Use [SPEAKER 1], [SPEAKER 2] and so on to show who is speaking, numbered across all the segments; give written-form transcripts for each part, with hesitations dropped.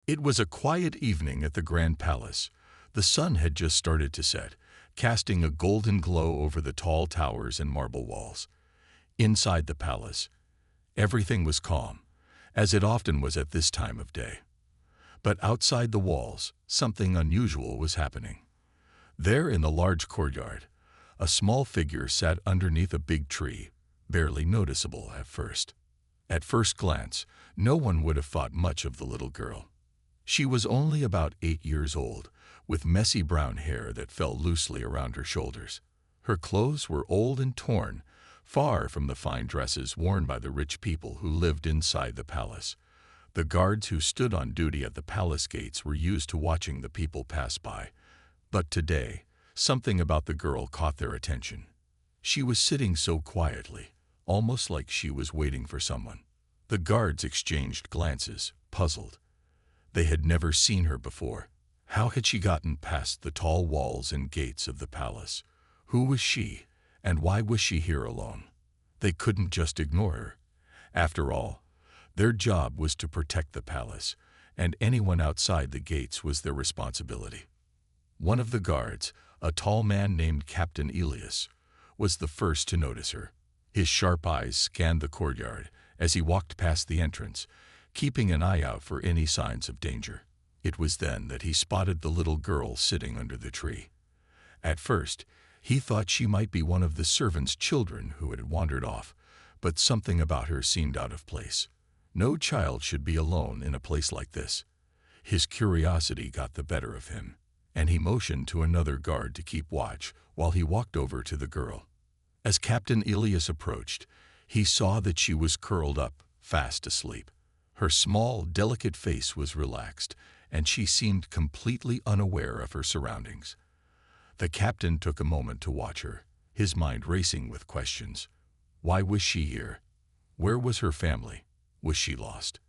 [SPEAKER 1] It was a quiet evening at the Grand Palace. The sun had just started to set, casting a golden glow over the tall towers and marble walls. Inside the palace, everything was calm, as it often was at this time of day. But outside the walls, something unusual was happening. There in the large courtyard, a small figure sat underneath a big tree, barely noticeable at first. At first glance, no one would have thought much of the little girl. She was only about 8 years old, with messy brown hair that fell loosely around her shoulders. Her clothes were old and torn, far from the fine dresses worn by the rich people who lived inside the palace. The guards who stood on duty at the palace gates were used to watching the people pass by. But today, something about the girl caught their attention. She was sitting so quietly, almost like she was waiting for someone. The guards exchanged glances, puzzled. They had never seen her before. How had she gotten past the tall walls and gates of the palace? Who was she, and why was she here alone? They couldn't just ignore her. After all, their job was to protect the palace, and anyone outside the gates was their responsibility. One of the guards, a tall man named Captain Elias, was the first to notice her. His sharp eyes scanned the courtyard as he walked past the entrance, keeping an eye out for any signs of danger. It was then that he spotted the little girl sitting under the tree. At first, he thought she might be one of the servants' children who had wandered off, but something about her seemed out of place. No child should be alone in a place like this. His curiosity got the better of him, and he motioned to another guard to keep watch while he walked over to the girl. As Captain Elias approached, he saw that she was curled up, fast asleep. Her small, delicate face was relaxed, and she seemed completely unaware of her surroundings. The captain took a moment to watch her, his mind racing with questions. Why was she here? Where was her family? Was she lost?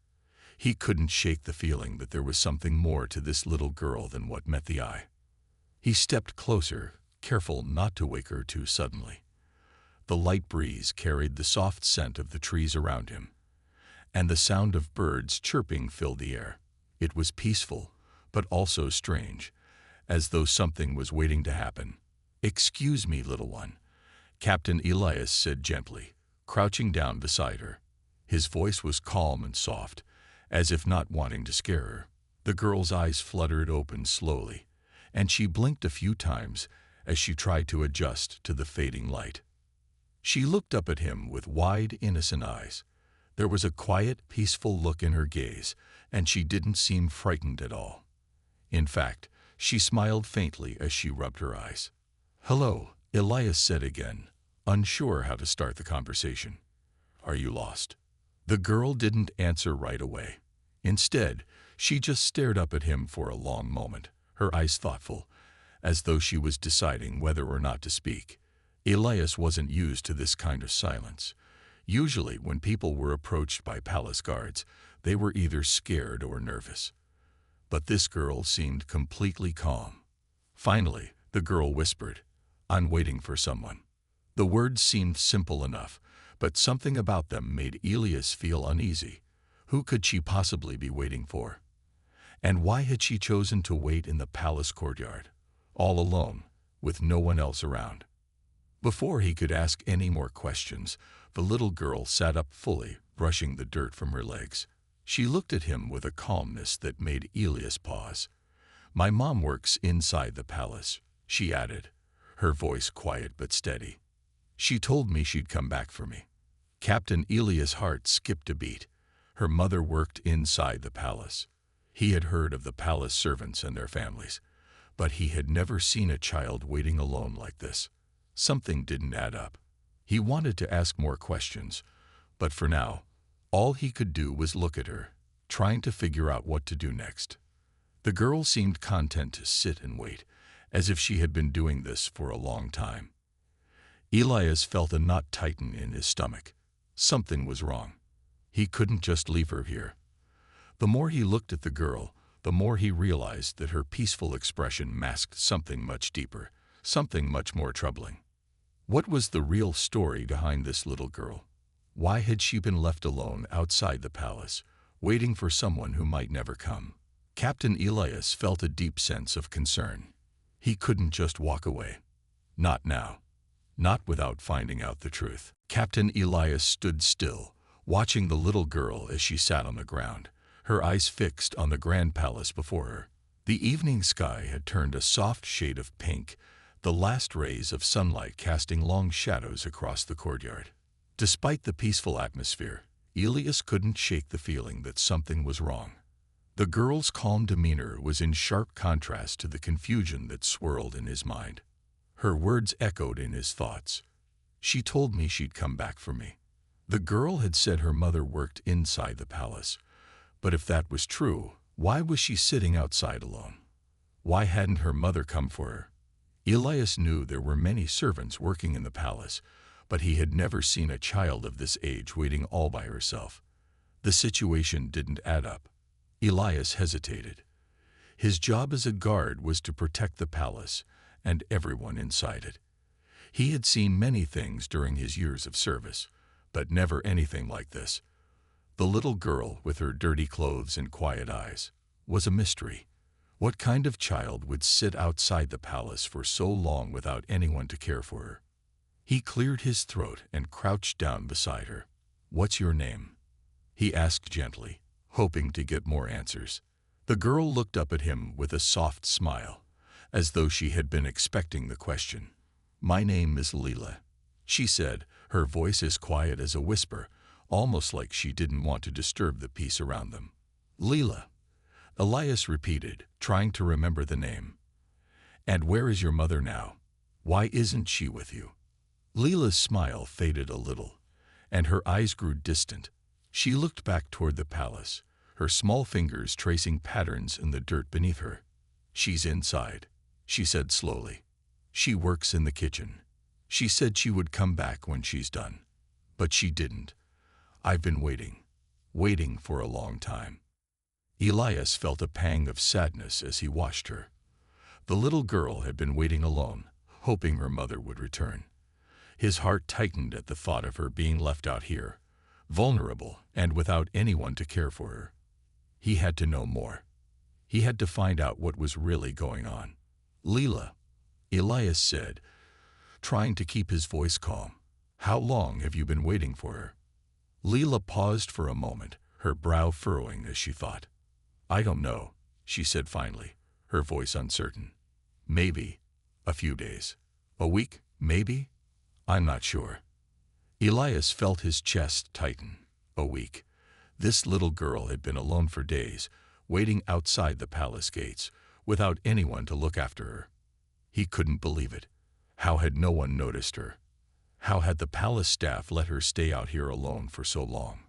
[SPEAKER 1] He couldn't shake the feeling that there was something more to this little girl than what met the eye. He stepped closer, careful not to wake her too suddenly. The light breeze carried the soft scent of the trees around him, and the sound of birds chirping filled the air. It was peaceful, but also strange, as though something was waiting to happen. "Excuse me, little one," Captain Elias said gently, crouching down beside her. His voice was calm and soft, as if not wanting to scare her. The girl's eyes fluttered open slowly, and she blinked a few times as she tried to adjust to the fading light. She looked up at him with wide, innocent eyes. There was a quiet, peaceful look in her gaze, and she didn't seem frightened at all. In fact, she smiled faintly as she rubbed her eyes. "Hello," Elias said again, unsure how to start the conversation. "Are you lost?" The girl didn't answer right away. Instead, she just stared up at him for a long moment, her eyes thoughtful, as though she was deciding whether or not to speak. Elias wasn't used to this kind of silence. Usually, when people were approached by palace guards, they were either scared or nervous. But this girl seemed completely calm. Finally, the girl whispered, "I'm waiting for someone." The words seemed simple enough, but something about them made Elias feel uneasy. Who could she possibly be waiting for? And why had she chosen to wait in the palace courtyard, all alone, with no one else around? Before he could ask any more questions, the little girl sat up fully, brushing the dirt from her legs. She looked at him with a calmness that made Elias pause. "My mom works inside the palace," she added, her voice quiet but steady. "She told me she'd come back for me." Captain Elias' heart skipped a beat. Her mother worked inside the palace. He had heard of the palace servants and their families, but he had never seen a child waiting alone like this. Something didn't add up. He wanted to ask more questions, but for now, all he could do was look at her, trying to figure out what to do next. The girl seemed content to sit and wait, as if she had been doing this for a long time. Elias felt a knot tighten in his stomach. Something was wrong. He couldn't just leave her here. The more he looked at the girl, the more he realized that her peaceful expression masked something much deeper, something much more troubling. What was the real story behind this little girl? Why had she been left alone outside the palace, waiting for someone who might never come? Captain Elias felt a deep sense of concern. He couldn't just walk away. Not now. Not without finding out the truth. Captain Elias stood still, watching the little girl as she sat on the ground, her eyes fixed on the grand palace before her. The evening sky had turned a soft shade of pink, the last rays of sunlight casting long shadows across the courtyard. Despite the peaceful atmosphere, Elias couldn't shake the feeling that something was wrong. The girl's calm demeanor was in sharp contrast to the confusion that swirled in his mind. Her words echoed in his thoughts. She told me she'd come back for me. The girl had said her mother worked inside the palace. But if that was true, why was she sitting outside alone? Why hadn't her mother come for her? Elias knew there were many servants working in the palace, but he had never seen a child of this age waiting all by herself. The situation didn't add up. Elias hesitated. His job as a guard was to protect the palace and everyone inside it. He had seen many things during his years of service, but never anything like this. The little girl, with her dirty clothes and quiet eyes, was a mystery. What kind of child would sit outside the palace for so long without anyone to care for her? He cleared his throat and crouched down beside her. "What's your name?" he asked gently, hoping to get more answers. The girl looked up at him with a soft smile, as though she had been expecting the question. "My name is Leela," she said, her voice as quiet as a whisper, almost like she didn't want to disturb the peace around them. "Leela," Elias repeated, trying to remember the name. "And where is your mother now? Why isn't she with you?" Leela's smile faded a little, and her eyes grew distant. She looked back toward the palace, her small fingers tracing patterns in the dirt beneath her. "She's inside," she said slowly. "She works in the kitchen. She said she would come back when she's done. But she didn't. I've been waiting for a long time." Elias felt a pang of sadness as he watched her. The little girl had been waiting alone, hoping her mother would return. His heart tightened at the thought of her being left out here, vulnerable and without anyone to care for her. He had to know more. He had to find out what was really going on. "Leela," Elias said, trying to keep his voice calm. "How long have you been waiting for her?" Leela paused for a moment, her brow furrowing as she thought. "I don't know," she said finally, her voice uncertain. "Maybe a few days. A week, maybe? I'm not sure." Elias felt his chest tighten. A week. This little girl had been alone for days, waiting outside the palace gates, without anyone to look after her. He couldn't believe it. How had no one noticed her? How had the palace staff let her stay out here alone for so long?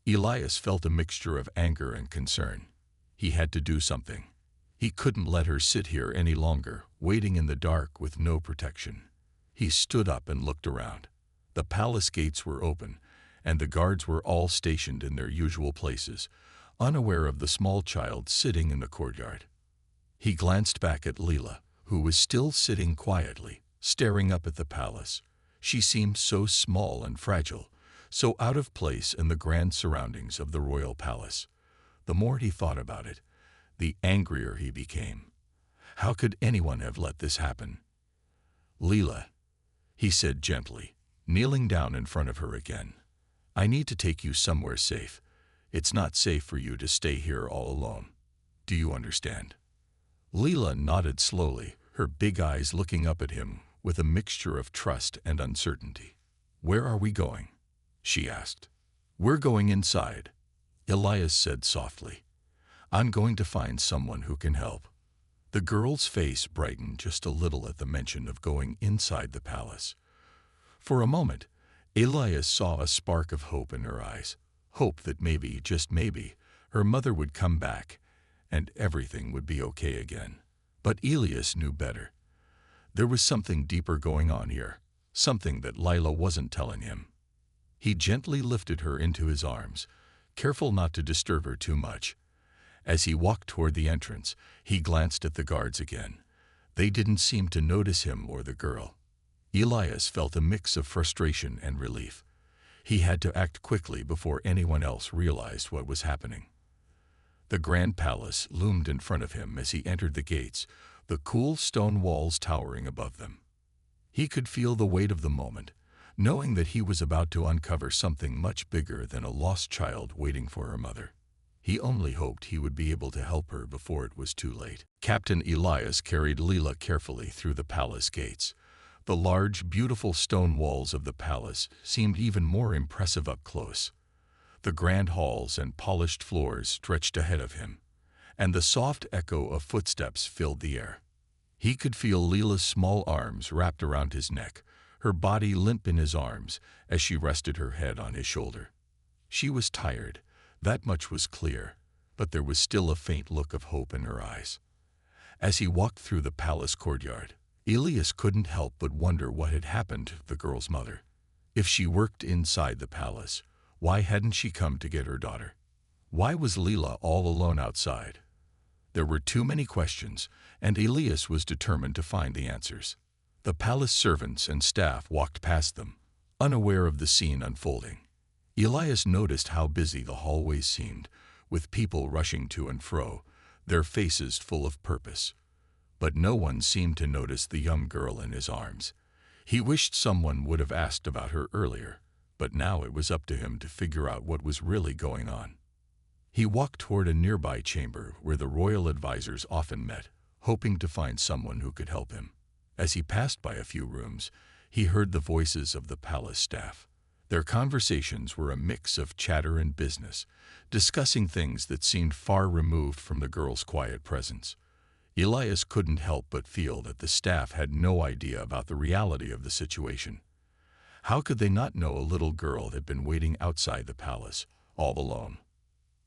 [SPEAKER 1] Elias felt a mixture of anger and concern. He had to do something. He couldn't let her sit here any longer, waiting in the dark with no protection. He stood up and looked around. The palace gates were open, and the guards were all stationed in their usual places, unaware of the small child sitting in the courtyard. He glanced back at Leela, who was still sitting quietly, staring up at the palace. She seemed so small and fragile, so out of place in the grand surroundings of the royal palace. The more he thought about it, the angrier he became. How could anyone have let this happen? "Leela," he said gently, kneeling down in front of her again. "I need to take you somewhere safe. It's not safe for you to stay here all alone. Do you understand?" Leela nodded slowly, her big eyes looking up at him with a mixture of trust and uncertainty. "Where are we going?" she asked. "We're going inside," Elias said softly. "I'm going to find someone who can help." The girl's face brightened just a little at the mention of going inside the palace. For a moment, Elias saw a spark of hope in her eyes, hope that maybe, just maybe, her mother would come back and everything would be okay again. But Elias knew better. There was something deeper going on here, something that Lila wasn't telling him. He gently lifted her into his arms, careful not to disturb her too much. As he walked toward the entrance, he glanced at the guards again. They didn't seem to notice him or the girl. Elias felt a mix of frustration and relief. He had to act quickly before anyone else realized what was happening. The grand palace loomed in front of him as he entered the gates, the cool stone walls towering above them. He could feel the weight of the moment, knowing that he was about to uncover something much bigger than a lost child waiting for her mother. He only hoped he would be able to help her before it was too late. Captain Elias carried Leela carefully through the palace gates. The large, beautiful stone walls of the palace seemed even more impressive up close. The grand halls and polished floors stretched ahead of him, and the soft echo of footsteps filled the air. He could feel Leela's small arms wrapped around his neck, her body limp in his arms as she rested her head on his shoulder. She was tired, that much was clear, but there was still a faint look of hope in her eyes. As he walked through the palace courtyard, Elias couldn't help but wonder what had happened to the girl's mother. If she worked inside the palace, why hadn't she come to get her daughter? Why was Leela all alone outside? There were too many questions, and Elias was determined to find the answers. The palace servants and staff walked past them, unaware of the scene unfolding. Elias noticed how busy the hallways seemed, with people rushing to and fro, their faces full of purpose. But no one seemed to notice the young girl in his arms. He wished someone would have asked about her earlier, but now it was up to him to figure out what was really going on. He walked toward a nearby chamber where the royal advisors often met, hoping to find someone who could help him. As he passed by a few rooms, he heard the voices of the palace staff. Their conversations were a mix of chatter and business, discussing things that seemed far removed from the girl's quiet presence. Elias couldn't help but feel that the staff had no idea about the reality of the situation. How could they not know a little girl had been waiting outside the palace, all alone?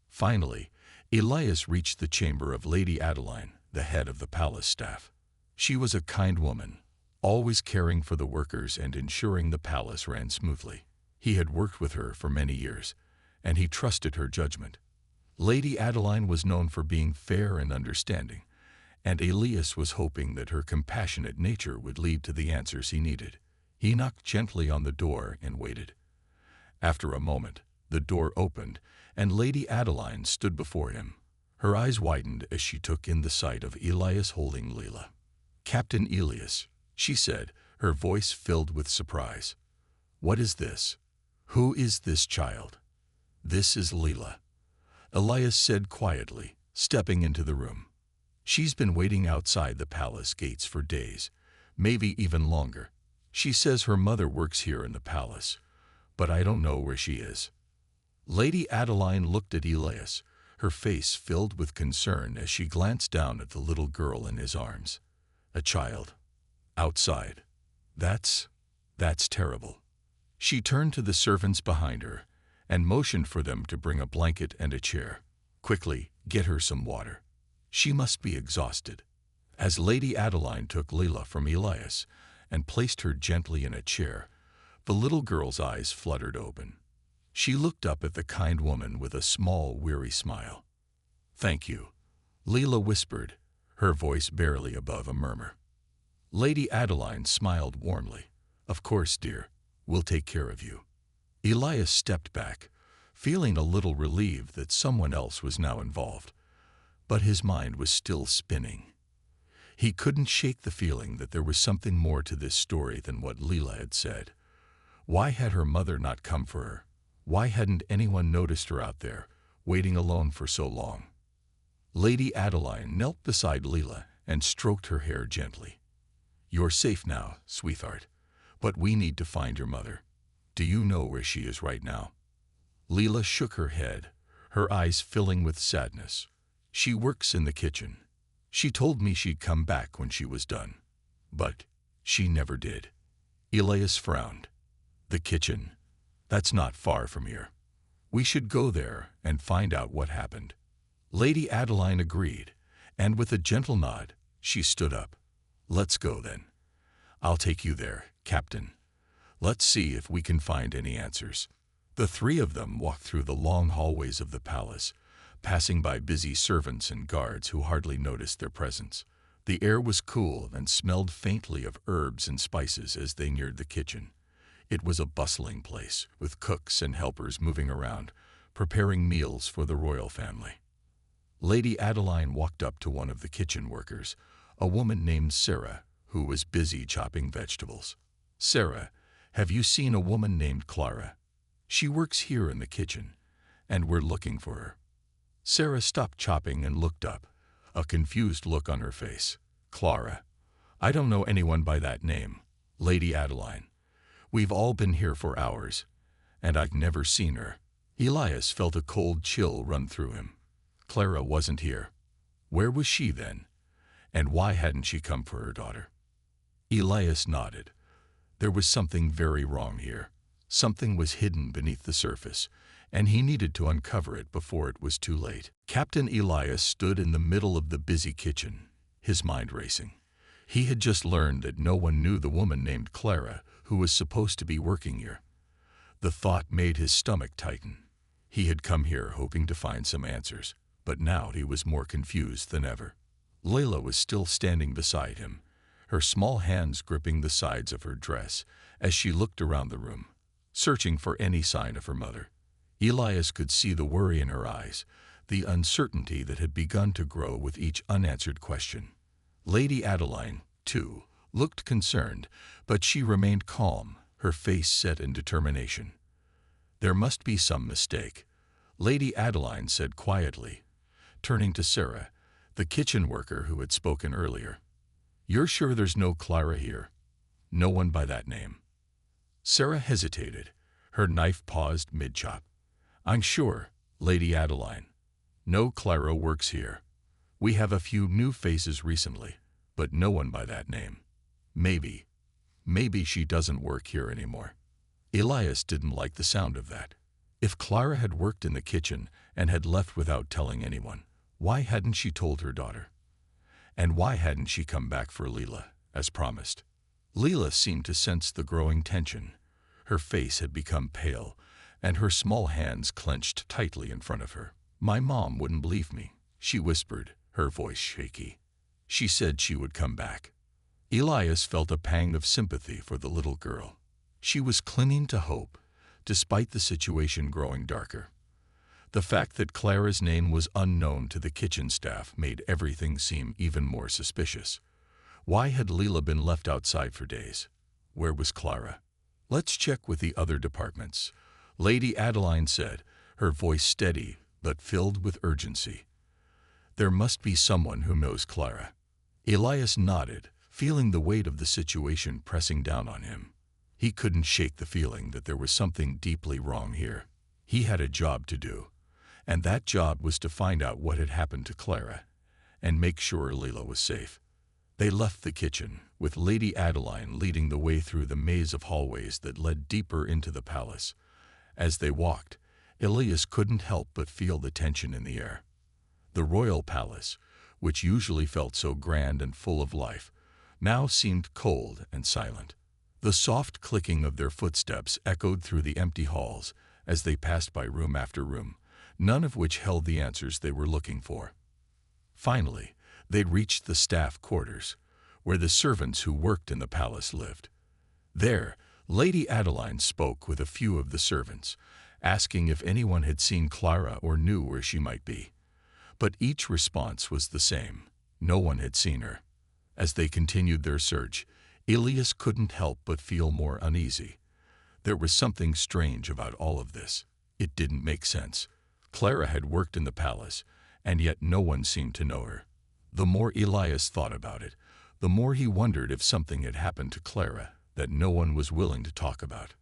[SPEAKER 1] Finally, Elias reached the chamber of Lady Adeline, the head of the palace staff. She was a kind woman, always caring for the workers and ensuring the palace ran smoothly. He had worked with her for many years, and he trusted her judgment. Lady Adeline was known for being fair and understanding, and Elias was hoping that her compassionate nature would lead to the answers he needed. He knocked gently on the door and waited. After a moment, the door opened, and Lady Adeline stood before him. Her eyes widened as she took in the sight of Elias holding Leela. "Captain Elias," she said, her voice filled with surprise. "What is this? Who is this child?" "This is Leela," Elias said quietly, stepping into the room. "She's been waiting outside the palace gates for days, maybe even longer. She says her mother works here in the palace, but I don't know where she is." Lady Adeline looked at Elias, her face filled with concern as she glanced down at the little girl in his arms. A child. Outside. That's terrible. She turned to the servants behind her and motioned for them to bring a blanket and a chair. "Quickly, get her some water. She must be exhausted." As Lady Adeline took Leela from Elias and placed her gently in a chair, the little girl's eyes fluttered open. She looked up at the kind woman with a small, weary smile. "Thank you," Leela whispered, her voice barely above a murmur. Lady Adeline smiled warmly. "Of course, dear. We'll take care of you." Elias stepped back, feeling a little relieved that someone else was now involved. But his mind was still spinning. He couldn't shake the feeling that there was something more to this story than what Leela had said. Why had her mother not come for her? Why hadn't anyone noticed her out there, waiting alone for so long? Lady Adeline knelt beside Leela and stroked her hair gently. "You're safe now, sweetheart, but we need to find your mother. Do you know where she is right now?" Leela shook her head, her eyes filling with sadness. "She works in the kitchen. She told me she'd come back when she was done. But she never did." Elias frowned. "The kitchen? That's not far from here. We should go there and find out what happened." Lady Adeline agreed, and with a gentle nod, she stood up. "Let's go then. I'll take you there, Captain. Let's see if we can find any answers." The three of them walked through the long hallways of the palace, passing by busy servants and guards who hardly noticed their presence. The air was cool and smelled faintly of herbs and spices as they neared the kitchen. It was a bustling place, with cooks and helpers moving around, preparing meals for the royal family. Lady Adeline walked up to one of the kitchen workers, a woman named Sarah, who was busy chopping vegetables. "Sarah, have you seen a woman named Clara? She works here in the kitchen, and we're looking for her." Sarah stopped chopping and looked up, a confused look on her face. "Clara? I don't know anyone by that name, Lady Adeline. We've all been here for hours, and I've never seen her." Elias felt a cold chill run through him. Clara wasn't here. Where was she then? And why hadn't she come for her daughter? Elias nodded. There was something very wrong here. Something was hidden beneath the surface, and he needed to uncover it before it was too late. Captain Elias stood in the middle of the busy kitchen, his mind racing. He had just learned that no one knew the woman named Clara who was supposed to be working here. The thought made his stomach tighten. He had come here hoping to find some answers, but now he was more confused than ever. Layla was still standing beside him, her small hands gripping the sides of her dress as she looked around the room, searching for any sign of her mother. Elias could see the worry in her eyes, the uncertainty that had begun to grow with each unanswered question. Lady Adeline, too, looked concerned, but she remained calm, her face set in determination. "There must be some mistake," Lady Adeline said quietly, turning to Sarah, the kitchen worker who had spoken earlier. "You're sure there's no Clara here? No one by that name?" Sarah hesitated, her knife paused mid-chop. "I'm sure, Lady Adeline. No Clara works here. We have a few new faces recently, but no one by that name. Maybe she doesn't work here anymore." Elias didn't like the sound of that. If Clara had worked in the kitchen and had left without telling anyone, why hadn't she told her daughter? And why hadn't she come back for Leela, as promised? Leela seemed to sense the growing tension. Her face had become pale, and her small hands clenched tightly in front of her. "My mom wouldn't believe me," she whispered, her voice shaky. "She said she would come back." Elias felt a pang of sympathy for the little girl. She was clinging to hope, despite the situation growing darker. The fact that Clara's name was unknown to the kitchen staff made everything seem even more suspicious. Why had Leela been left outside for days? Where was Clara? "Let's check with the other departments," Lady Adeline said, her voice steady but filled with urgency. "There must be someone who knows Clara." Elias nodded, feeling the weight of the situation pressing down on him. He couldn't shake the feeling that there was something deeply wrong here. He had a job to do, and that job was to find out what had happened to Clara and make sure Leela was safe. They left the kitchen, with Lady Adeline leading the way through the maze of hallways that led deeper into the palace. As they walked, Elias couldn't help but feel the tension in the air. The royal palace, which usually felt so grand and full of life, now seemed cold and silent. The soft clicking of their footsteps echoed through the empty halls as they passed by room after room, none of which held the answers they were looking for. Finally, they'd reached the staff quarters, where the servants who worked in the palace lived. There, Lady Adeline spoke with a few of the servants, asking if anyone had seen Clara or knew where she might be. But each response was the same. No one had seen her. As they continued their search, Elias couldn't help but feel more uneasy. There was something strange about all of this. It didn't make sense. Clara had worked in the palace, and yet no one seemed to know her. The more Elias thought about it, the more he wondered if something had happened to Clara that no one was willing to talk about.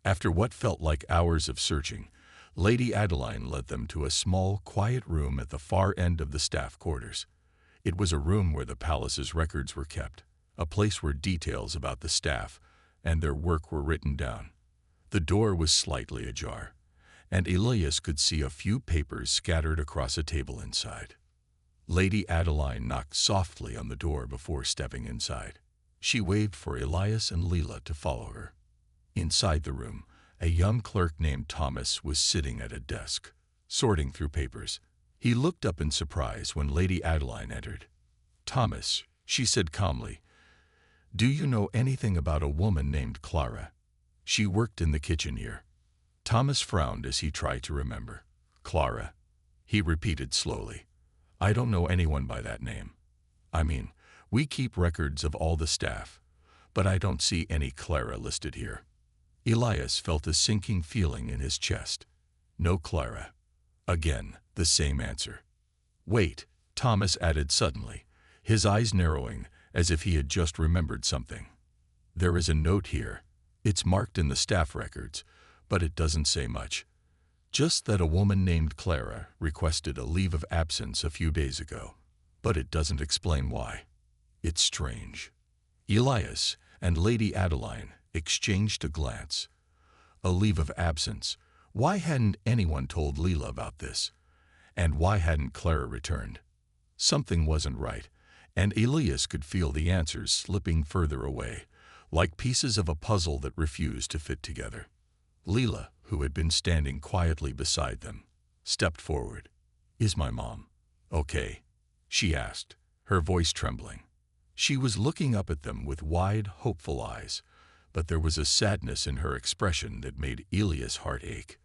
[SPEAKER 1] After what felt like hours of searching, Lady Adeline led them to a small, quiet room at the far end of the staff quarters. It was a room where the palace's records were kept, a place where details about the staff and their work were written down. The door was slightly ajar, and Elias could see a few papers scattered across a table inside. Lady Adeline knocked softly on the door before stepping inside. She waved for Elias and Leela to follow her. Inside the room, a young clerk named Thomas was sitting at a desk, sorting through papers. He looked up in surprise when Lady Adeline entered. "Thomas," she said calmly, "do you know anything about a woman named Clara? She worked in the kitchen here." Thomas frowned as he tried to remember. "Clara," he repeated slowly. I don't know anyone by that name. I mean, we keep records of all the staff, but I don't see any Clara listed here. Elias felt a sinking feeling in his chest. No Clara. Again, the same answer. Wait, Thomas added suddenly, his eyes narrowing as if he had just remembered something. There is a note here. It's marked in the staff records, but it doesn't say much. Just that a woman named Clara requested a leave of absence a few days ago, but it doesn't explain why. It's strange. Elias and Lady Adeline exchanged a glance. A leave of absence. Why hadn't anyone told Leela about this? And why hadn't Clara returned? Something wasn't right, and Elias could feel the answers slipping further away, like pieces of a puzzle that refused to fit together. Leela, who had been standing quietly beside them, stepped forward. "Is my mom okay?" she asked, her voice trembling. She was looking up at them with wide, hopeful eyes, but there was a sadness in her expression that made Elias' heart ache.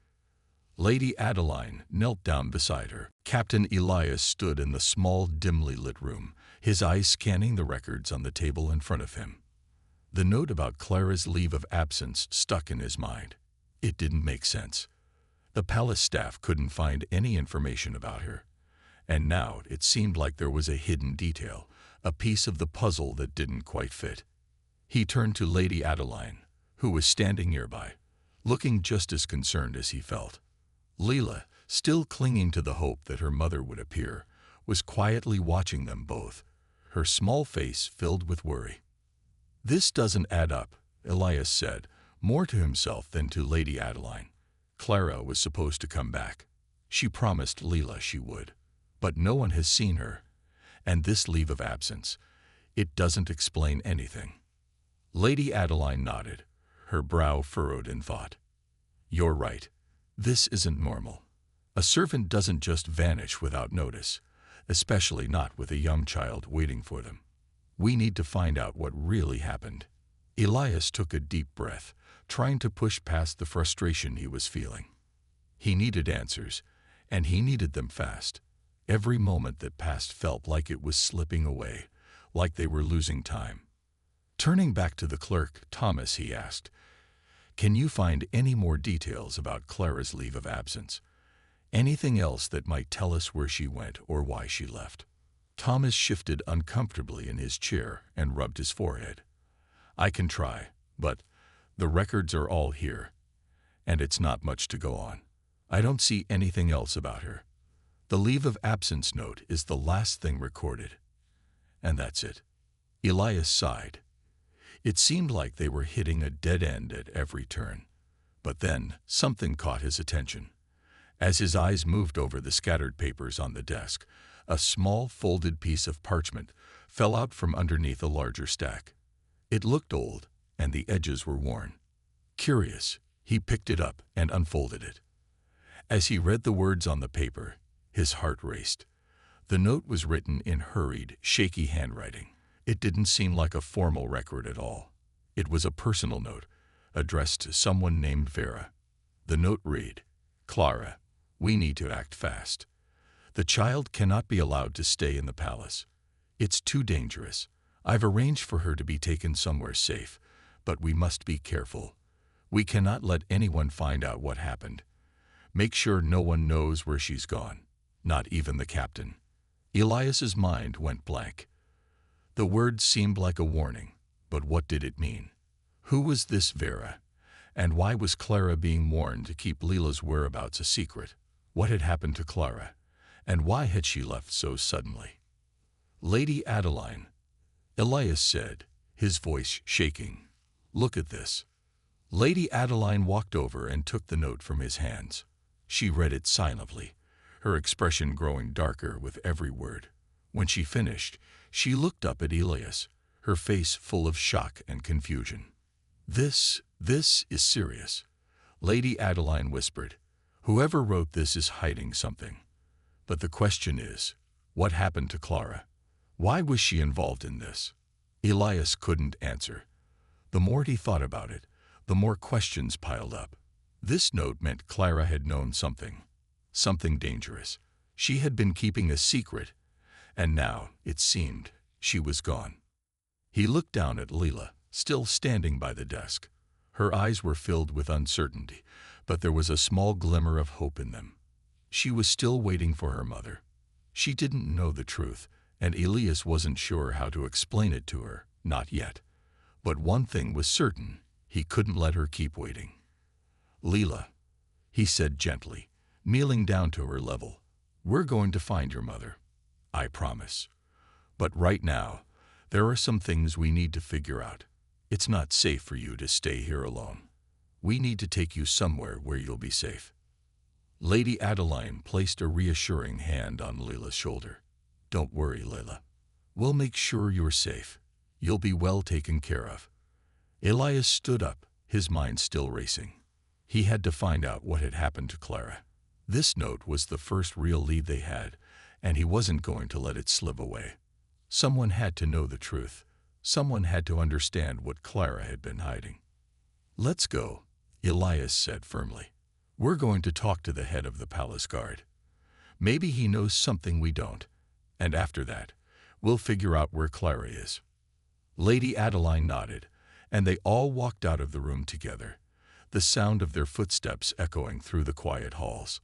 [SPEAKER 1] Lady Adeline knelt down beside her. Captain Elias stood in the small, dimly lit room, his eyes scanning the records on the table in front of him. The note about Clara's leave of absence stuck in his mind. It didn't make sense. The palace staff couldn't find any information about her, and now it seemed like there was a hidden detail, a piece of the puzzle that didn't quite fit. He turned to Lady Adeline, who was standing nearby, looking just as concerned as he felt. Leela, still clinging to the hope that her mother would appear, was quietly watching them both, her small face filled with worry. "This doesn't add up," Elias said, more to himself than to Lady Adeline. Clara was supposed to come back. She promised Leela she would. But no one has seen her, and this leave of absence, it doesn't explain anything. Lady Adeline nodded, her brow furrowed in thought. "You're right. This isn't normal. A servant doesn't just vanish without notice, especially not with a young child waiting for them. We need to find out what really happened." Elias took a deep breath, trying to push past the frustration he was feeling. He needed answers, and he needed them fast. Every moment that passed felt like it was slipping away, like they were losing time. Turning back to the clerk, Thomas, he asked, "Can you find any more details about Clara's leave of absence? Anything else that might tell us where she went or why she left?" Thomas shifted uncomfortably in his chair and rubbed his forehead. "I can try, but the records are all here, and it's not much to go on. I don't see anything else about her. The leave of absence note is the last thing recorded. And that's it." Elias sighed. It seemed like they were hitting a dead end at every turn. But then something caught his attention. As his eyes moved over the scattered papers on the desk, a small folded piece of parchment fell out from underneath a larger stack. It looked old, and the edges were worn. Curious, he picked it up and unfolded it. As he read the words on the paper, his heart raced. The note was written in hurried, shaky handwriting. It didn't seem like a formal record at all. It was a personal note, addressed to someone named Vera. The note read, "Clara, we need to act fast. The child cannot be allowed to stay in the palace. It's too dangerous. I've arranged for her to be taken somewhere safe, but we must be careful. We cannot let anyone find out what happened. Make sure no one knows where she's gone, not even the captain." Elias's mind went blank. The words seemed like a warning, but what did it mean? Who was this Vera? And why was Clara being warned to keep Leela's whereabouts a secret? What had happened to Clara? And why had she left so suddenly? "Lady Adeline," Elias said, his voice shaking. "Look at this." Lady Adeline walked over and took the note from his hands. She read it silently, her expression growing darker with every word. When she finished, she looked up at Elias, her face full of shock and confusion. This is serious," Lady Adeline whispered. "Whoever wrote this is hiding something. But the question is, what happened to Clara? Why was she involved in this?" Elias couldn't answer. The more he thought about it, the more questions piled up. This note meant Clara had known something dangerous. She had been keeping a secret, And now, it seemed, she was gone. He looked down at Leela, still standing by the desk. Her eyes were filled with uncertainty, but there was a small glimmer of hope in them. She was still waiting for her mother. She didn't know the truth, and Elias wasn't sure how to explain it to her, not yet. But one thing was certain, he couldn't let her keep waiting. "Leela," he said gently, kneeling down to her level, "we're going to find your mother. I promise. But right now, there are some things we need to figure out. It's not safe for you to stay here alone. We need to take you somewhere where you'll be safe." Lady Adeline placed a reassuring hand on Leela's shoulder. "Don't worry, Leela. We'll make sure you're safe. You'll be well taken care of." Elias stood up, his mind still racing. He had to find out what had happened to Clara. This note was the first real lead they had, and he wasn't going to let it slip away. Someone had to know the truth. Someone had to understand what Clara had been hiding. "Let's go," Elias said firmly. "We're going to talk to the head of the palace guard. Maybe he knows something we don't, and after that, we'll figure out where Clara is." Lady Adeline nodded, and they all walked out of the room together, the sound of their footsteps echoing through the quiet halls.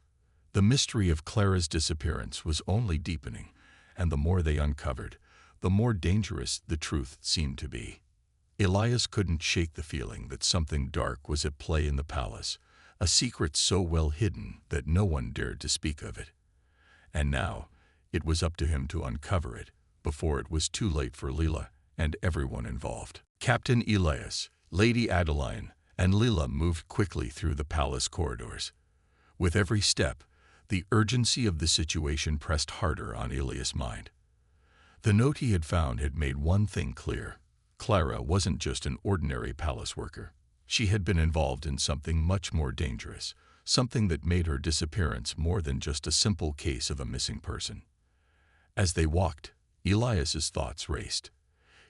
[SPEAKER 1] The mystery of Clara's disappearance was only deepening, and the more they uncovered, the more dangerous the truth seemed to be. Elias couldn't shake the feeling that something dark was at play in the palace, a secret so well hidden that no one dared to speak of it. And now, it was up to him to uncover it, before it was too late for Leela and everyone involved. Captain Elias, Lady Adeline, and Leela moved quickly through the palace corridors. With every step, the urgency of the situation pressed harder on Elias' mind. The note he had found had made one thing clear. Clara wasn't just an ordinary palace worker. She had been involved in something much more dangerous, something that made her disappearance more than just a simple case of a missing person. As they walked, Elias's thoughts raced.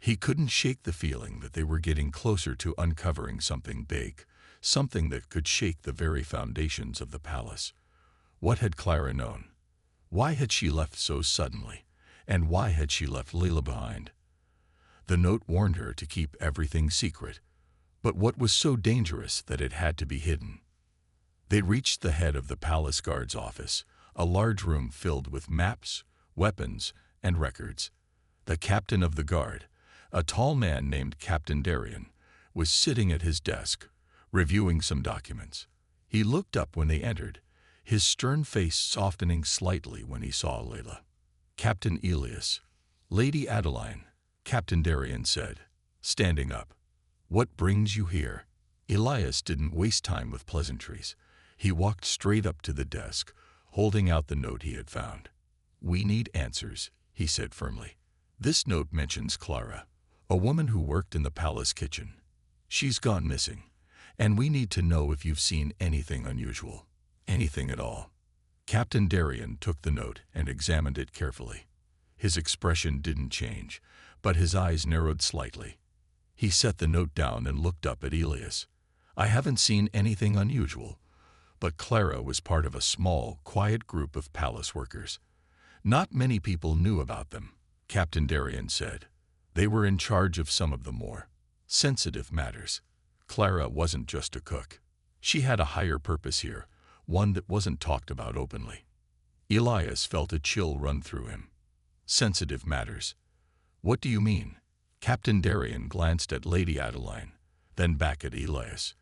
[SPEAKER 1] He couldn't shake the feeling that they were getting closer to uncovering something big, something that could shake the very foundations of the palace. What had Clara known? Why had she left so suddenly? And why had she left Leela behind? The note warned her to keep everything secret, but what was so dangerous that it had to be hidden? They reached the head of the palace guard's office, a large room filled with maps, weapons, and records. The captain of the guard, a tall man named Captain Darien, was sitting at his desk, reviewing some documents. He looked up when they entered, his stern face softening slightly when he saw Leela. "Captain Elias." "Lady Adeline," Captain Darien said, standing up. "What brings you here?" Elias didn't waste time with pleasantries. He walked straight up to the desk, holding out the note he had found. "We need answers," he said firmly. "This note mentions Clara, a woman who worked in the palace kitchen. She's gone missing, and we need to know if you've seen anything unusual, anything at all." Captain Darien took the note and examined it carefully. His expression didn't change, but his eyes narrowed slightly. He set the note down and looked up at Elias. "I haven't seen anything unusual, but Clara was part of a small, quiet group of palace workers. Not many people knew about them," Captain Darien said. "They were in charge of some of the more sensitive matters. Clara wasn't just a cook. She had a higher purpose here, one that wasn't talked about openly." Elias felt a chill run through him. "Sensitive matters? What do you mean?" Captain Darien glanced at Lady Adeline, then back at Elias.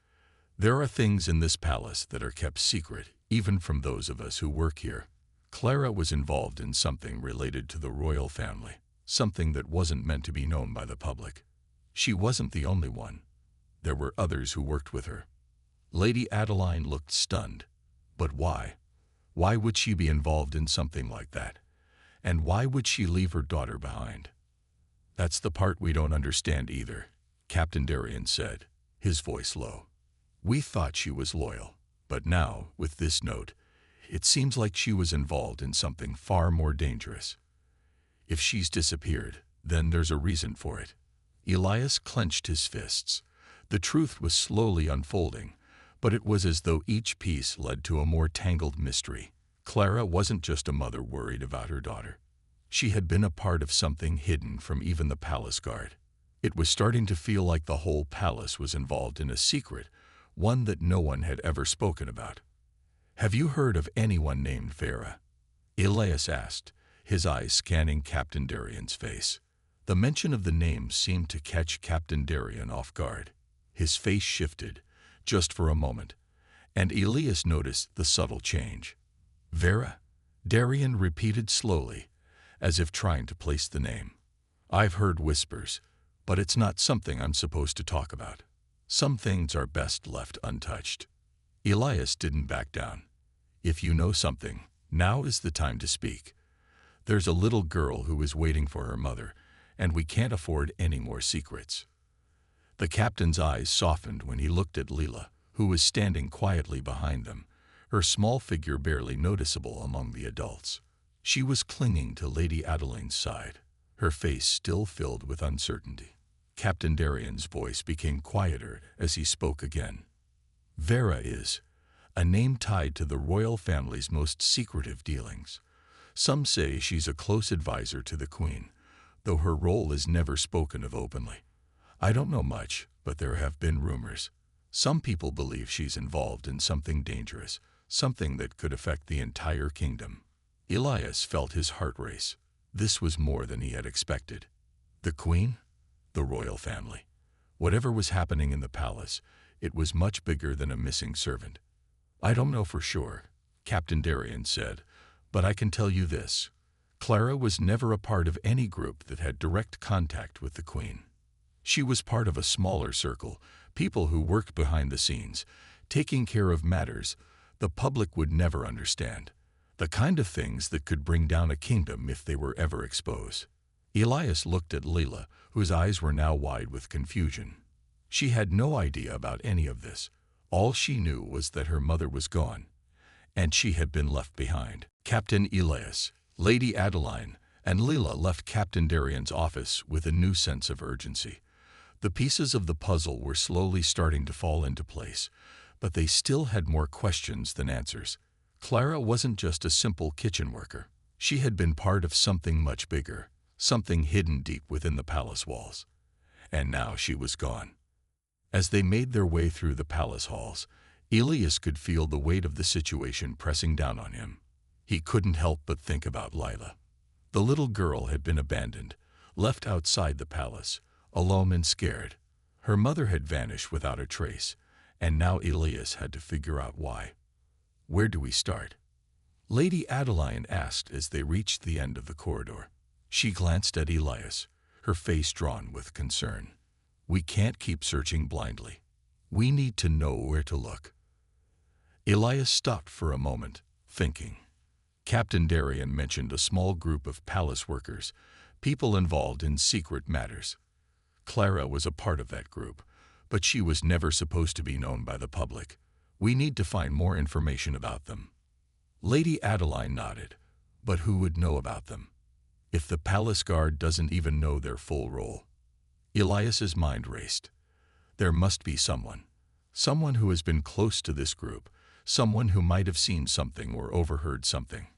[SPEAKER 1] "There are things in this palace that are kept secret, even from those of us who work here. Clara was involved in something related to the royal family, something that wasn't meant to be known by the public. She wasn't the only one. There were others who worked with her." Lady Adeline looked stunned. But why? Why would she be involved in something like that? And why would she leave her daughter behind? "That's the part we don't understand either," Captain Darien said, his voice low. "We thought she was loyal, but now, with this note, it seems like she was involved in something far more dangerous. If she's disappeared, then there's a reason for it." Elias clenched his fists. The truth was slowly unfolding, but it was as though each piece led to a more tangled mystery. Clara wasn't just a mother worried about her daughter. She had been a part of something hidden from even the palace guard. It was starting to feel like the whole palace was involved in a secret, one that no one had ever spoken about. "Have you heard of anyone named Vera?" Elias asked, his eyes scanning Captain Darian's face. The mention of the name seemed to catch Captain Darian off guard. His face shifted, just for a moment, and Elias noticed the subtle change. "Vera?" Darian repeated slowly, as if trying to place the name. "I've heard whispers, but it's not something I'm supposed to talk about. Some things are best left untouched." Elias didn't back down. "If you know something, now is the time to speak. There's a little girl who is waiting for her mother, and we can't afford any more secrets." The captain's eyes softened when he looked at Leela, who was standing quietly behind them, her small figure barely noticeable among the adults. She was clinging to Lady Adeline's side, her face still filled with uncertainty. Captain Darian's voice became quieter as he spoke again. "Vera is a name tied to the royal family's most secretive dealings. Some say she's a close advisor to the Queen, though her role is never spoken of openly. I don't know much, but there have been rumors. Some people believe she's involved in something dangerous, something that could affect the entire kingdom." Elias felt his heart race. This was more than he had expected. The Queen? The royal family. Whatever was happening in the palace, it was much bigger than a missing servant. "I don't know for sure," Captain Darian said, "but I can tell you this. Clara was never a part of any group that had direct contact with the Queen. She was part of a smaller circle, people who worked behind the scenes, taking care of matters the public would never understand, the kind of things that could bring down a kingdom if they were ever exposed." Elias looked at Leela, whose eyes were now wide with confusion. She had no idea about any of this. All she knew was that her mother was gone, and she had been left behind. Captain Elias, Lady Adeline, and Leela left Captain Darian's office with a new sense of urgency. The pieces of the puzzle were slowly starting to fall into place, but they still had more questions than answers. Clara wasn't just a simple kitchen worker. She had been part of something much bigger, something hidden deep within the palace walls. And now she was gone. As they made their way through the palace halls, Elias could feel the weight of the situation pressing down on him. He couldn't help but think about Lila. The little girl had been abandoned, left outside the palace, alone and scared. Her mother had vanished without a trace, and now Elias had to figure out why. "Where do we start?" Lady Adeline asked as they reached the end of the corridor. She glanced at Elias, her face drawn with concern. "We can't keep searching blindly. We need to know where to look." Elias stopped for a moment, thinking. Captain Darian mentioned a small group of palace workers, people involved in secret matters. Clara was a part of that group, but she was never supposed to be known by the public. "We need to find more information about them." Lady Adeline nodded. "But who would know about them? If the palace guard doesn't even know their full role?" Elias's mind raced. There must be someone who has been close to this group, someone who might have seen something or overheard something.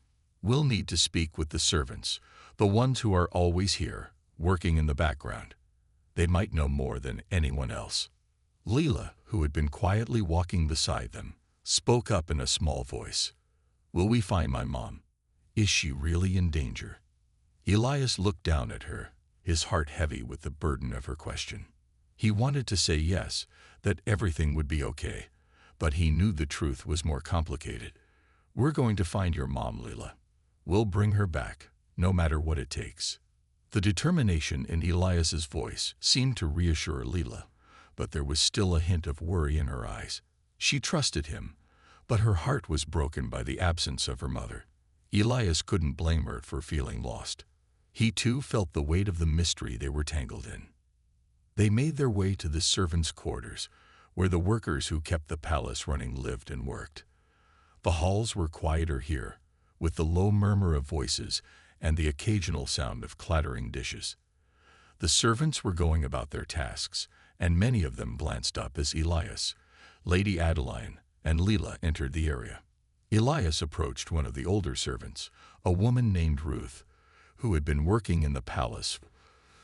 [SPEAKER 1] "We'll need to speak with the servants, the ones who are always here, working in the background. They might know more than anyone else." Leela, who had been quietly walking beside them, spoke up in a small voice. "Will we find my mom? Is she really in danger?" Elias looked down at her, his heart heavy with the burden of her question. He wanted to say yes, that everything would be okay, but he knew the truth was more complicated. "We're going to find your mom, Leela. We'll bring her back, no matter what it takes." The determination in Elias's voice seemed to reassure Leela, but there was still a hint of worry in her eyes. She trusted him, but her heart was broken by the absence of her mother. Elias couldn't blame her for feeling lost. He too felt the weight of the mystery they were tangled in. They made their way to the servants' quarters, where the workers who kept the palace running lived and worked. The halls were quieter here, with the low murmur of voices and the occasional sound of clattering dishes. The servants were going about their tasks, and many of them glanced up as Elias, Lady Adeline, and Leela entered the area. Elias approached one of the older servants, a woman named Ruth, who had been working in the palace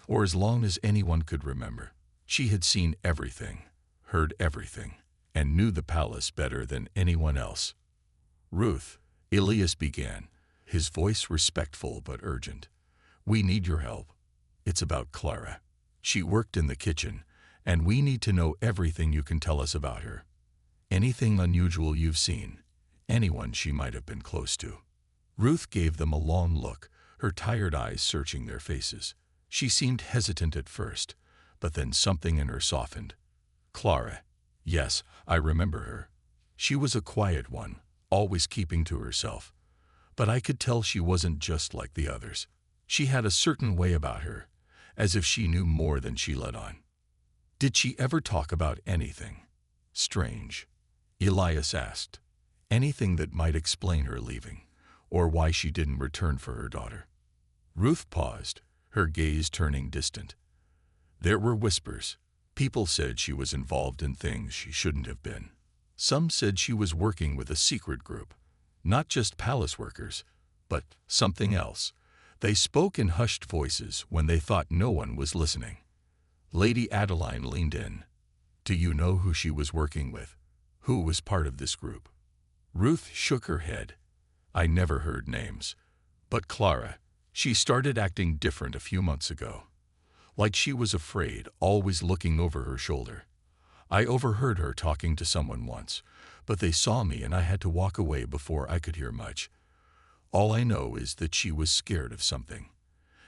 [SPEAKER 1] or as long as anyone could remember. She had seen everything, heard everything, and knew the palace better than anyone else. "Ruth," Elias began, his voice respectful but urgent. "We need your help. It's about Clara. She worked in the kitchen, and we need to know everything you can tell us about her. Anything unusual you've seen, anyone she might have been close to." Ruth gave them a long look, her tired eyes searching their faces. She seemed hesitant at first, but then something in her softened. "Clara. Yes, I remember her. She was a quiet one, always keeping to herself. But I could tell she wasn't just like the others. She had a certain way about her, as if she knew more than she let on." "Did she ever talk about anything strange?" Elias asked. "Anything that might explain her leaving, or why she didn't return for her daughter?" Ruth paused, her gaze turning distant. "There were whispers. People said she was involved in things she shouldn't have been. Some said she was working with a secret group, not just palace workers, but something else. They spoke in hushed voices when they thought no one was listening." Lady Adeline leaned in. "Do you know who she was working with? Who was part of this group?" Ruth shook her head. "I never heard names. But Clara, she started acting different a few months ago. Like she was afraid, always looking over her shoulder. I overheard her talking to someone once, but they saw me and I had to walk away before I could hear much. All I know is that she was scared of something.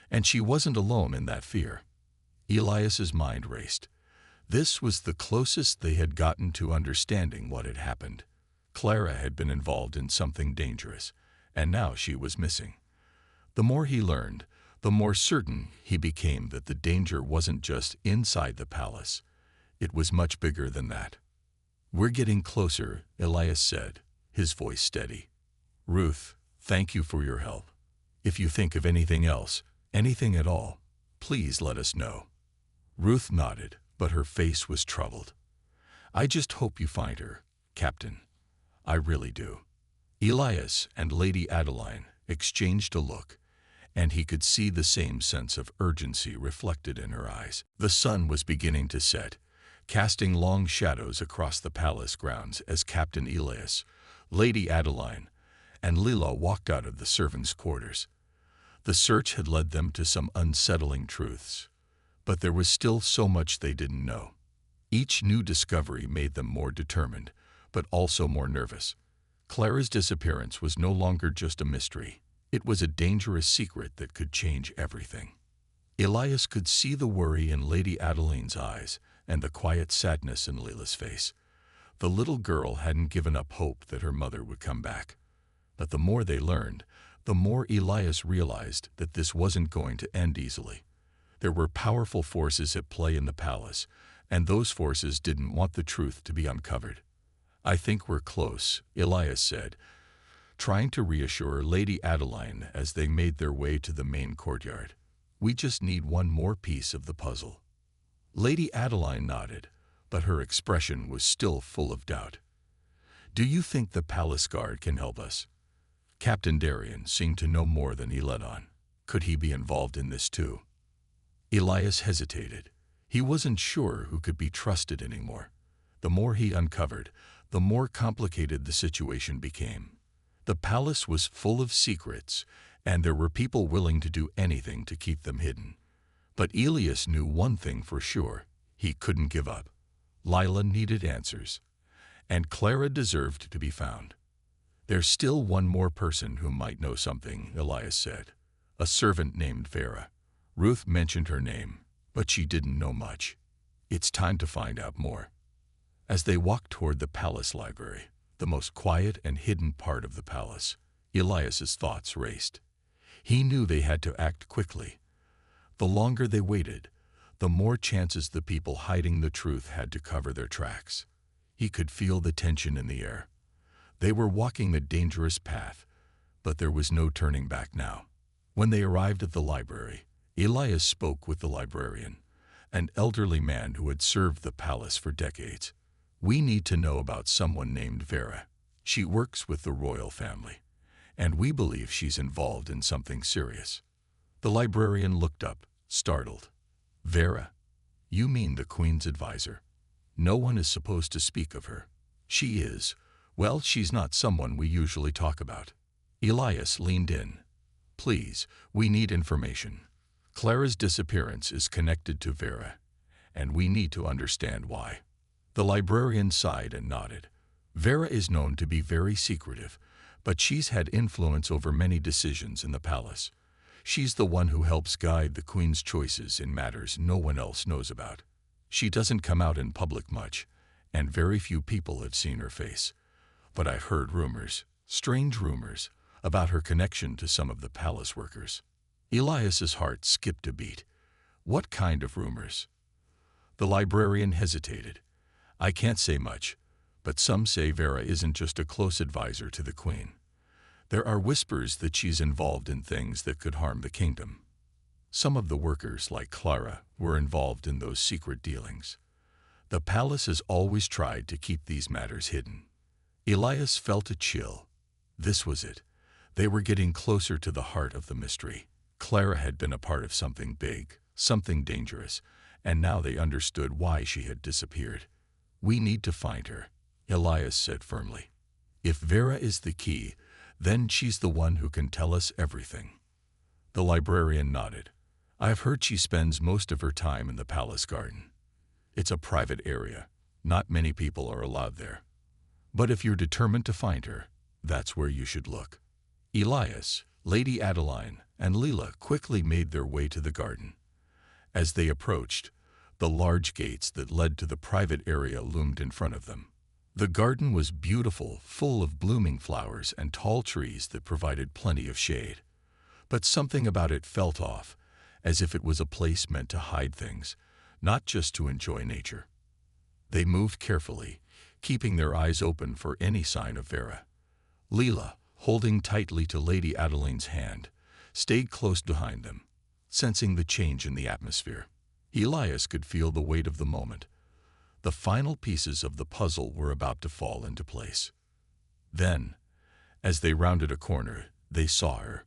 [SPEAKER 1] And she wasn't alone in that fear." Elias's mind raced. This was the closest they had gotten to understanding what had happened. Clara had been involved in something dangerous, and now she was missing. The more he learned, the more certain he became that the danger wasn't just inside the palace. It was much bigger than that. "We're getting closer," Elias said, his voice steady. "Ruth, thank you for your help. If you think of anything else, anything at all, please let us know." Ruth nodded, but her face was troubled. "I just hope you find her, Captain. I really do." Elias and Lady Adeline exchanged a look, and he could see the same sense of urgency reflected in her eyes. The sun was beginning to set, casting long shadows across the palace grounds as Captain Elias, Lady Adeline, and Lila walked out of the servants' quarters. The search had led them to some unsettling truths, but there was still so much they didn't know. Each new discovery made them more determined, but also more nervous. Clara's disappearance was no longer just a mystery. It was a dangerous secret that could change everything. Elias could see the worry in Lady Adeline's eyes and the quiet sadness in Lila's face. The little girl hadn't given up hope that her mother would come back. But the more they learned, the more Elias realized that this wasn't going to end easily. There were powerful forces at play in the palace, and those forces didn't want the truth to be uncovered. "I think we're close," Elias said, trying to reassure Lady Adeline as they made their way to the main courtyard. "We just need one more piece of the puzzle." Lady Adeline nodded, but her expression was still full of doubt. "Do you think the palace guard can help us?" Captain Darian seemed to know more than he let on. Could he be involved in this too? Elias hesitated. He wasn't sure who could be trusted anymore. The more he uncovered, the more complicated the situation became. The palace was full of secrets, and there were people willing to do anything to keep them hidden. But Elias knew one thing for sure: he couldn't give up. Lila needed answers, and Clara deserved to be found. "There's still one more person who might know something," Elias said. "A servant named Vera. Ruth mentioned her name, but she didn't know much. It's time to find out more." As they walked toward the palace library, the most quiet and hidden part of the palace, Elias's thoughts raced. He knew they had to act quickly. The longer they waited, the more chances the people hiding the truth had to cover their tracks. He could feel the tension in the air. They were walking a dangerous path, but there was no turning back now. When they arrived at the library, Elias spoke with the librarian, an elderly man who had served the palace for decades. "We need to know about someone named Vera. She works with the royal family, and we believe she's involved in something serious." The librarian looked up, startled. Vera, you mean the Queen's advisor? No one is supposed to speak of her. She is. Well, she's not someone we usually talk about. Elias leaned in. Please, we need information. Clara's disappearance is connected to Vera, and we need to understand why. The librarian sighed and nodded. Vera is known to be very secretive, but she's had influence over many decisions in the palace. She's the one who helps guide the Queen's choices in matters no one else knows about. She doesn't come out in public much, and very few people have seen her face. But I've heard rumors, strange rumors, about her connection to some of the palace workers. Elias's heart skipped a beat. What kind of rumors? The librarian hesitated. I can't say much, but some say Vera isn't just a close advisor to the Queen. There are whispers that she's involved in things that could harm the kingdom. Some of the workers, like Clara, were involved in those secret dealings. The palace has always tried to keep these matters hidden. Elias felt a chill. This was it. They were getting closer to the heart of the mystery. Clara had been a part of something big, something dangerous, and now they understood why she had disappeared. We need to find her, Elias said firmly. If Vera is the key, then she's the one who can tell us everything. The librarian nodded. I've heard she spends most of her time in the palace garden. It's a private area. Not many people are allowed there. But if you're determined to find her, that's where you should look. Elias, Lady Adeline, and Leela quickly made their way to the garden. As they approached, the large gates that led to the private area loomed in front of them. The garden was beautiful, full of blooming flowers and tall trees that provided plenty of shade. But something about it felt off, as if it was a place meant to hide things, not just to enjoy nature. They moved carefully, keeping their eyes open for any sign of Vera. Leela, holding tightly to Lady Adeline's hand, stayed close behind them, sensing the change in the atmosphere. Elias could feel the weight of the moment. The final pieces of the puzzle were about to fall into place. Then, as they rounded a corner, they saw her.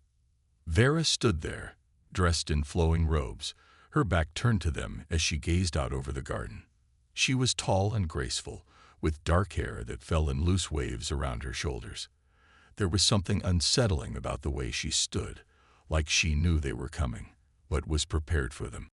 [SPEAKER 1] Vera stood there, dressed in flowing robes, her back turned to them as she gazed out over the garden. She was tall and graceful, with dark hair that fell in loose waves around her shoulders. There was something unsettling about the way she stood, like she knew they were coming, but was prepared for them.